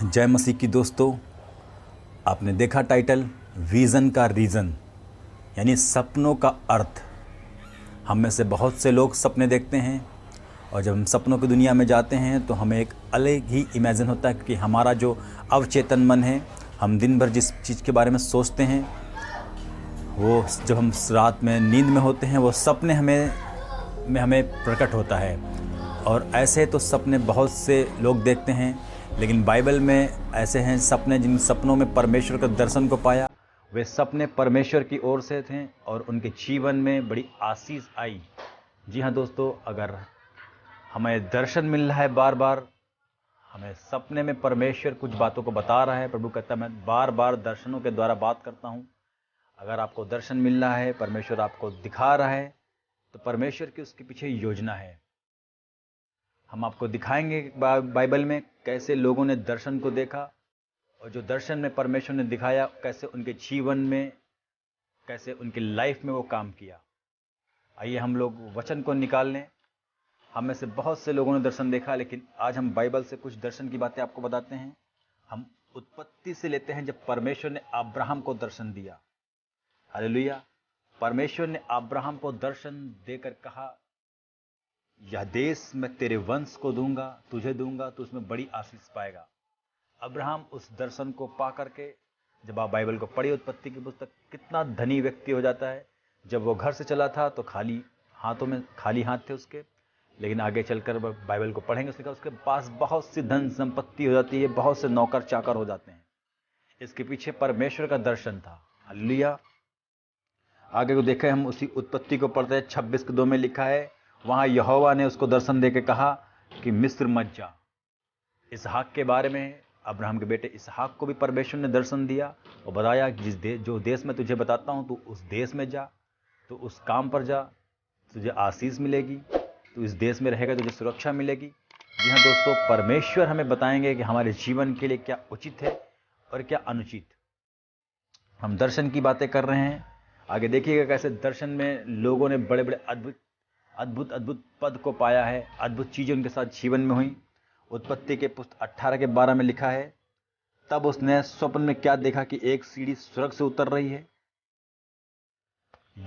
जय मसीह की दोस्तों, आपने देखा टाइटल विज़न का रीज़न, यानी सपनों का अर्थ। हम में से बहुत से लोग सपने देखते हैं और जब हम सपनों की दुनिया में जाते हैं तो हमें एक अलग ही इमेजिन होता है, क्योंकि हमारा जो अवचेतन मन है, हम दिन भर जिस चीज़ के बारे में सोचते हैं, वो जब हम रात में नींद में होते हैं वो सपने हमें प्रकट होता है। और ऐसे तो सपने बहुत से लोग देखते हैं, लेकिन बाइबल में ऐसे हैं सपने जिन सपनों में परमेश्वर के दर्शन को पाया। वे सपने परमेश्वर की ओर से थे और उनके जीवन में बड़ी आशीष आई। जी हाँ दोस्तों, अगर हमें दर्शन मिल रहा है बार बार, हमें सपने में परमेश्वर कुछ बातों को बता रहा है, प्रभु कहता है मैं बार बार दर्शनों के द्वारा बात करता हूँ। अगर आपको दर्शन मिल रहा है, परमेश्वर आपको दिखा रहा है, तो परमेश्वर की उसके पीछे योजना है। हम आपको दिखाएंगे बाइबल में कैसे लोगों ने दर्शन को देखा और जो दर्शन में परमेश्वर ने दिखाया कैसे उनके जीवन में, कैसे उनकी लाइफ में वो काम किया। आइए हम लोग वचन को निकाल लें। हम में से बहुत से लोगों ने दर्शन देखा, लेकिन आज हम बाइबल से कुछ दर्शन की बातें आपको बताते हैं। हम उत्पत्ति से लेते हैं, जब परमेश्वर ने अब्राहम को दर्शन दिया। हालेलुया। परमेश्वर ने अब्राहम को दर्शन देकर कहा, यह देश मैं तेरे वंश को दूंगा, तुझे दूंगा, तो उसमें बड़ी आशीष पाएगा। अब्राहम उस दर्शन को पा करके, जब आप बाइबल को पढ़िए, उत्पत्ति की पुस्तक, कितना धनी व्यक्ति हो जाता है। जब वो घर से चला था तो खाली हाथ थे उसके, लेकिन आगे चलकर बाइबल को पढ़ेंगे उसके पास बहुत सी धन संपत्ति हो जाती है, बहुत से नौकर चाकर हो जाते हैं। इसके पीछे परमेश्वर का दर्शन था। हालेलुया। आगे को देखें, हम उसी उत्पत्ति को पढ़ते हैं। 26:2 में लिखा है, वहां यहोवा ने उसको दर्शन देके कहा कि मिस्र मत जा। इसहाक के बारे में, अब्राहम के बेटे इसहाक को भी परमेश्वर ने दर्शन दिया और बताया कि जो देश में तुझे बताता हूं, तू उस देश में जा, तो उस काम पर जा, तुझे आशीष मिलेगी, तू इस देश में रहेगा, तुझे सुरक्षा मिलेगी। जी हाँ दोस्तों, परमेश्वर हमें बताएंगे कि हमारे जीवन के लिए क्या उचित है और क्या अनुचित। हम दर्शन की बातें कर रहे हैं। आगे देखिएगा कैसे दर्शन में लोगों ने बड़े बड़े अद्भुत पद को पाया है, अद्भुत चीजें उनके साथ जीवन में हुई। उत्पत्ति के पुस्तक 18:12 में लिखा है, तब उसने स्वप्न में क्या देखा कि एक सीढ़ी स्वर्ग से उतर रही है।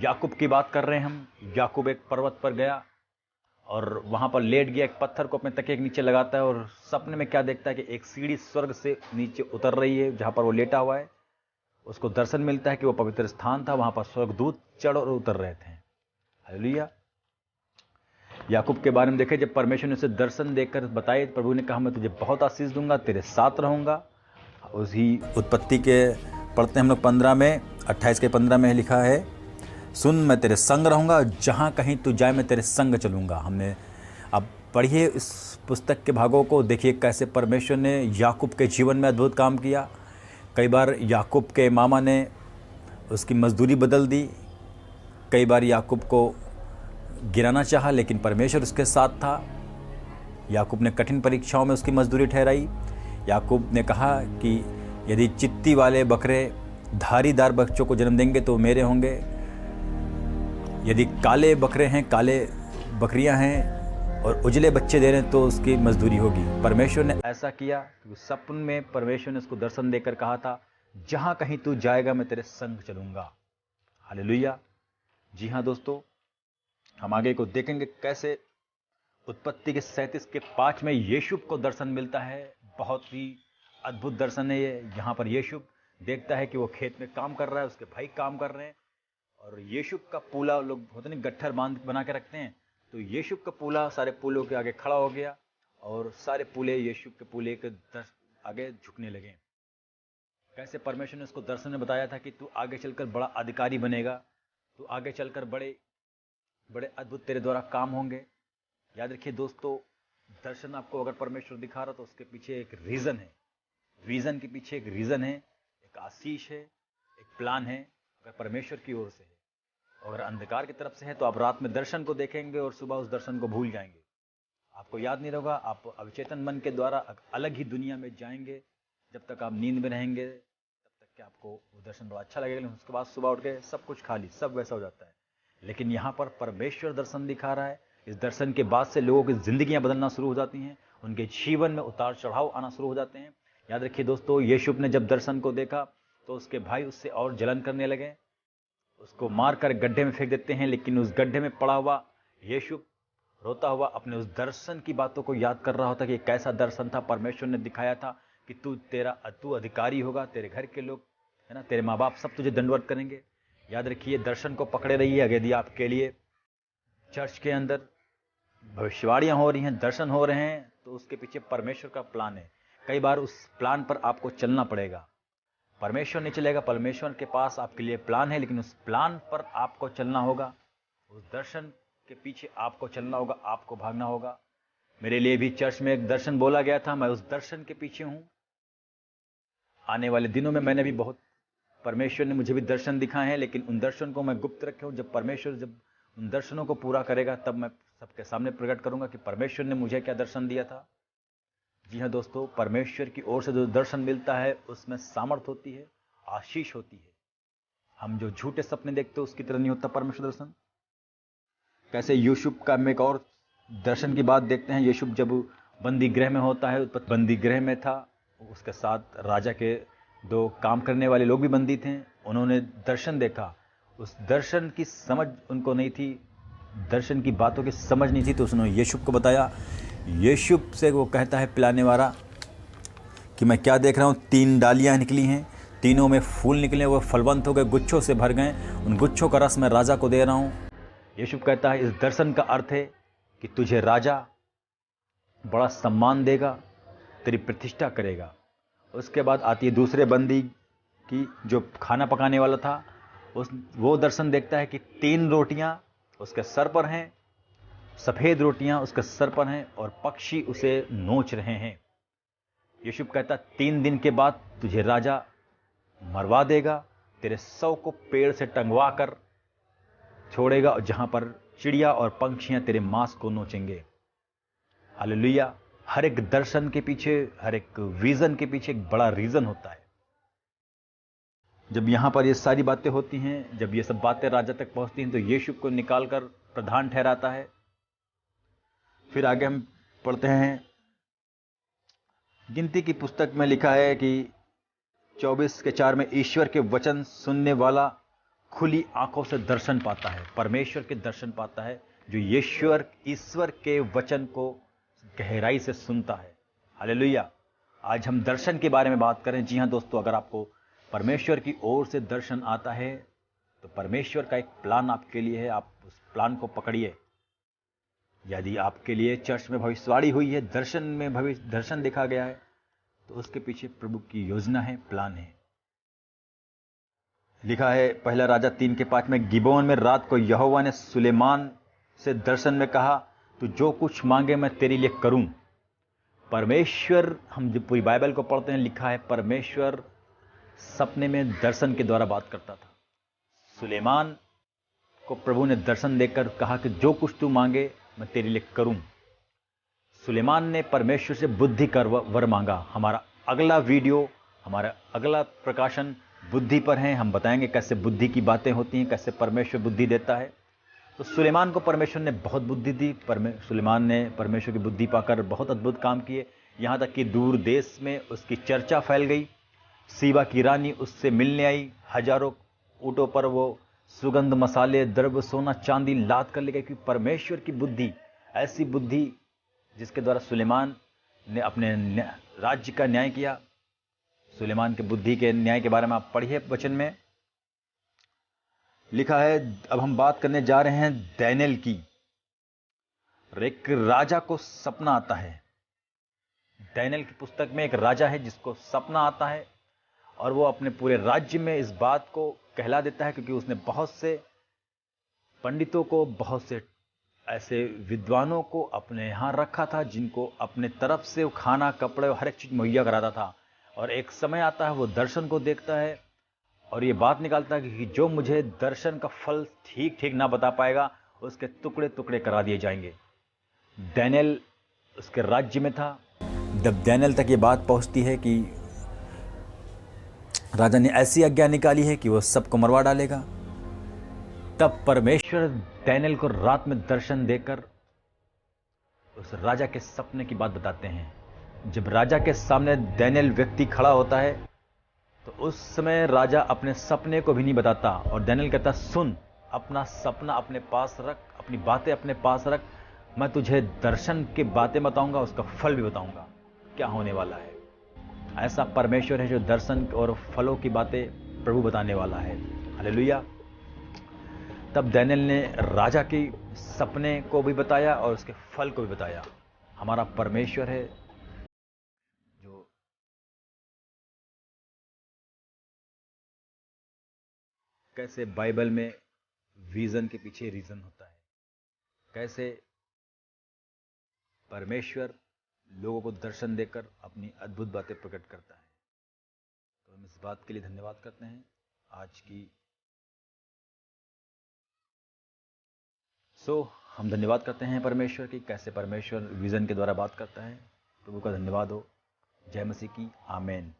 याकूब की बात कर रहे हैं हम। याकूब एक पर्वत पर गया और वहां पर लेट गया, एक पत्थर को अपने तकिए के नीचे लगाता है और सपने में क्या देखता है कि एक सीढ़ी स्वर्ग से नीचे उतर रही है, जहां पर वो लेटा हुआ है। उसको दर्शन मिलता है कि वो पवित्र स्थान था, वहां पर स्वर्गदूत चढ़ और उतर रहे थे। हालेलुया। याकूब के बारे में देखें, जब परमेश्वर ने उसे दर्शन देकर बताए, प्रभु ने कहा मैं तुझे बहुत आशीष दूंगा, तेरे साथ रहूंगा। उसी उत्पत्ति के पढ़ते हैं हम लोग 15 में, 28:15 में लिखा है, सुन मैं तेरे संग रहूंगा, जहां कहीं तू जाए मैं तेरे संग चलूंगा। हमने अब पढ़िए इस पुस्तक के भागों को, देखिए कैसे परमेश्वर ने याकूब के जीवन में अद्भुत काम किया। कई बार याकूब के मामा ने उसकी मजदूरी बदल दी, कई बार याकूब को गिराना चाहा, लेकिन परमेश्वर उसके साथ था। याकूब ने कठिन परीक्षाओं में उसकी मजदूरी ठहराई। याकूब ने कहा कि यदि चित्ती वाले बकरे धारीदार बच्चों को जन्म देंगे तो मेरे होंगे, यदि काले बकरे हैं, काले बकरियां हैं और उजले बच्चे दे रहे हैं तो उसकी मजदूरी होगी। परमेश्वर ने ऐसा किया। सपन में परमेश्वर ने उसको दर्शन देकर कहा था, जहां कहीं तू जाएगा मैं तेरे संग चलूंगा। हालेलुया। जी हाँ दोस्तों, हम आगे को देखेंगे कैसे उत्पत्ति के 37:5 में यीशु को दर्शन मिलता है। बहुत ही अद्भुत दर्शन है ये। यहाँ पर यीशु देखता है कि वो खेत में काम कर रहा है, उसके भाई काम कर रहे हैं और यीशु का पूला, लोग होते नहीं गट्ठर बांध बना के रखते हैं, तो यीशु का पूला सारे पूलों के आगे खड़ा हो गया और सारे पूले यीशु के पूले के आगे झुकने लगे। कैसे परमेश्वर ने उसको दर्शन में बताया था कि तू आगे चलकर बड़ा अधिकारी बनेगा, तू आगे चलकर बड़े बड़े अद्भुत तेरे द्वारा काम होंगे। याद रखिए दोस्तों, दर्शन आपको अगर परमेश्वर दिखा रहा तो उसके पीछे एक रीजन है। विजन के पीछे एक रीजन है, एक आशीष है, एक प्लान है। अगर परमेश्वर की ओर से है, अगर अंधकार की तरफ से है तो आप रात में दर्शन को देखेंगे और सुबह उस दर्शन को भूल जाएंगे, आपको याद नहीं रहेगा। आप अवचेतन मन के द्वारा अलग ही दुनिया में जाएंगे। जब तक आप नींद में रहेंगे तब तक कि आपको वो दर्शन बड़ा अच्छा लगेगा, लेकिन उसके बाद सुबह उठ के सब कुछ खाली, सब वैसा हो जाता है। लेकिन यहाँ पर परमेश्वर दर्शन दिखा रहा है। इस दर्शन के बाद से लोगों की जिंदगियां बदलना शुरू हो जाती हैं, उनके जीवन में उतार चढ़ाव आना शुरू हो जाते हैं। याद रखिए दोस्तों, यीशु ने जब दर्शन को देखा तो उसके भाई उससे और जलन करने लगे, उसको मारकर गड्ढे में फेंक देते हैं। लेकिन उस गड्ढे में पड़ा हुआ यीशु रोता हुआ अपने उस दर्शन की बातों को याद कर रहा होता कि कैसा दर्शन था, परमेश्वर ने दिखाया था कि तू अधिकारी होगा, तेरे घर के लोग, है ना, तेरे माँ बाप सब तुझे दंडवत करेंगे। याद रखिए, दर्शन को पकड़े रहिए। यदि आपके लिए चर्च के अंदर भविष्यवाणियां हो रही हैं, दर्शन हो रहे हैं, तो उसके पीछे परमेश्वर का प्लान है। कई बार उस प्लान पर आपको चलना पड़ेगा। परमेश्वर नहीं चलेगा, परमेश्वर के पास आपके लिए प्लान है, लेकिन उस प्लान पर आपको चलना होगा, उस दर्शन के पीछे आपको चलना होगा, आपको भागना होगा। मेरे लिए भी चर्च में एक दर्शन बोला गया था, मैं उस दर्शन के पीछे हूं। आने वाले दिनों में मैंने भी बहुत, परमेश्वर ने मुझे भी दर्शन दिखाए हैं, लेकिन उन दर्शन को मैं गुप्त रखे हूं। जब परमेश्वर जब उन दर्शनों को पूरा करेगा, तब मैं सबके सामने प्रकट करूंगा कि परमेश्वर ने मुझे क्या दर्शन दिया था। जी हाँ दोस्तों, परमेश्वर की ओर से जो दर्शन मिलता है उसमें सामर्थ होती है, आशीष होती है। हम जो झूठे सपने देखते हैं उसकी तरह नहीं होता परमेश्वर दर्शन। कैसे यूसुफ का हम एक और दर्शन की बात देखते हैं। यूसुफ जब बंदी गृह में होता है, बंदी गृह में था, उसके साथ राजा के 2 काम करने वाले लोग भी बंदी थे। उन्होंने दर्शन देखा, उस दर्शन की समझ उनको नहीं थी, दर्शन की बातों की समझ नहीं थी, तो उसने यूसुफ को बताया। यूसुफ से वो कहता है पिलाने वाला कि मैं क्या देख रहा हूँ, 3 डालियाँ निकली हैं, तीनों में फूल निकले, वो फलवंत हो गए, गुच्छों से भर गए, उन गुच्छों का रस मैं राजा को दे रहा हूँ। यूसुफ कहता है इस दर्शन का अर्थ है कि तुझे राजा बड़ा सम्मान देगा, तेरी प्रतिष्ठा करेगा। उसके बाद आती है दूसरे बंदी की, जो खाना पकाने वाला था। वो दर्शन देखता है कि 3 रोटियां उसके सर पर हैं, सफेद रोटियां उसके सर पर हैं, और पक्षी उसे नोच रहे हैं। यूसुफ कहता 3 दिन के बाद तुझे राजा मरवा देगा, तेरे शव को पेड़ से टंगवा कर छोड़ेगा, जहां पर चिड़िया और पंछियां तेरे मांस को नोचेंगे। हालेलुया। हर एक दर्शन के पीछे, हर एक विजन के पीछे एक बड़ा रीजन होता है। जब यहां पर ये सारी बातें होती हैं, जब ये सब बातें राजा तक पहुंचती हैं, तो यूसुफ को निकालकर प्रधान ठहराता है। फिर आगे हम पढ़ते हैं, गिनती की पुस्तक में लिखा है कि 24:4 में ईश्वर के वचन सुनने वाला खुली आंखों से दर्शन पाता है। परमेश्वर के दर्शन पाता है जो ईश्वर के वचन को गहराई से सुनता है। हालेलुया। आज हम दर्शन के बारे में बात करें। जी हाँ दोस्तों, अगर आपको परमेश्वर की ओर से दर्शन आता है तो परमेश्वर का एक प्लान आपके लिए है, आप उस प्लान को पकड़िए। यदि आपके लिए चर्च में भविष्यवाणी हुई है, दर्शन में दर्शन देखा गया है, तो उसके पीछे प्रभु की योजना है, प्लान है। लिखा है 1 राजा 3:5 में, गिबोन में रात को यहोवा ने सुलेमान से दर्शन में कहा, तू जो कुछ मांगे मैं तेरे लिए करूं। परमेश्वर, हम जब पूरी बाइबल को पढ़ते हैं, लिखा है परमेश्वर सपने में दर्शन के द्वारा बात करता था। सुलेमान को प्रभु ने दर्शन देकर कहा कि जो कुछ तू मांगे मैं तेरे लिए करूं। सुलेमान ने परमेश्वर से बुद्धि का वर मांगा। हमारा अगला वीडियो, हमारा अगला प्रकाशन बुद्धि पर है। हम बताएंगे कैसे बुद्धि की बातें होती हैं, कैसे परमेश्वर बुद्धि देता है। तो सुलेमान को परमेश्वर ने बहुत बुद्धि दी। सुलेमान ने परमेश्वर की बुद्धि पाकर बहुत अद्भुत काम किए, यहाँ तक कि दूर देश में उसकी चर्चा फैल गई। सीबा की रानी उससे मिलने आई, हजारों ऊँटों पर वो सुगंध, मसाले, द्रव्य, सोना, चांदी लाद कर ले गए। क्योंकि परमेश्वर की बुद्धि, ऐसी बुद्धि जिसके द्वारा सुलेमान ने अपने राज्य का न्याय किया। सुलेमान की बुद्धि के न्याय के बारे में आप पढ़िए वचन में लिखा है। अब हम बात करने जा रहे हैं दानियेल की। एक राजा को सपना आता है। दानियेल की पुस्तक में एक राजा है जिसको सपना आता है, और वो अपने पूरे राज्य में इस बात को कहला देता है, क्योंकि उसने बहुत से पंडितों को, बहुत से ऐसे विद्वानों को अपने यहाँ रखा था, जिनको अपने तरफ से वो खाना, कपड़े, हर एक चीज मुहैया कराता था। और एक समय आता है, वो दर्शन को देखता है और ये बात निकालता है कि जो मुझे दर्शन का फल ठीक ठीक ना बता पाएगा, उसके टुकड़े टुकड़े करा दिए जाएंगे। दानियेल उसके राज्य में था। जब दानियेल तक ये बात पहुंचती है कि राजा ने ऐसी आज्ञा निकाली है कि वो सबको मरवा डालेगा, तब परमेश्वर दानियेल को रात में दर्शन देकर उस राजा के सपने की बात बताते हैं। जब राजा के सामने दानियेल व्यक्ति खड़ा होता है तो उस समय राजा अपने सपने को भी नहीं बताता और दानियेल कहता, सुन, अपना सपना अपने पास रख, अपनी बातें अपने पास रख, मैं तुझे दर्शन की बातें बताऊंगा, उसका फल भी बताऊंगा क्या होने वाला है। ऐसा परमेश्वर है जो दर्शन और फलों की बातें प्रभु बताने वाला है। हालेलुया। तब दानियेल ने राजा की सपने को भी बताया और उसके फल को भी बताया। हमारा परमेश्वर है जो कैसे बाइबल में विजन के पीछे रीजन होता है, कैसे परमेश्वर लोगों को दर्शन देकर अपनी अद्भुत बातें प्रकट करता है। तो हम इस बात के लिए धन्यवाद करते हैं। आज की हम धन्यवाद करते हैं परमेश्वर की, कैसे परमेश्वर विजन के द्वारा बात करता है। प्रभु का धन्यवाद हो। जय मसीह की। आमेन।